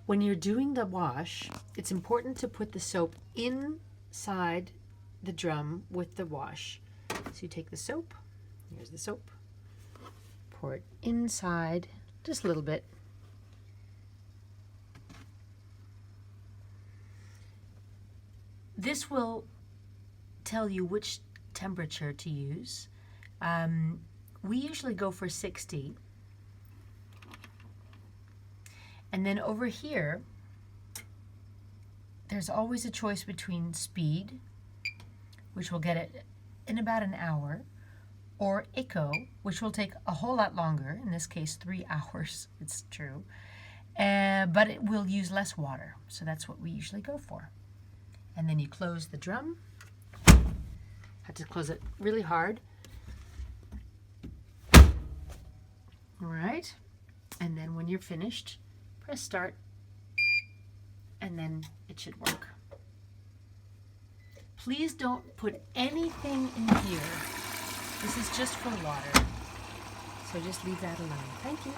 When you're doing the wash, it's important to put the soap inside the drum with the wash. So you take the soap, here's the soap, pour it inside, just a little bit. This will tell you which temperature to use. We usually go for 60. And then over here, there's always a choice between speed, which will get it in about an hour, or eco, which will take a whole lot longer, in this case 3 hours, it's true, but it will use less water, so that's what we usually go for. And then you close the drum. Have to close it really hard. All right, and then when you're finished, press start, and then it should work. Please don't put anything in here. This is just for water, so just leave that alone. Thank you.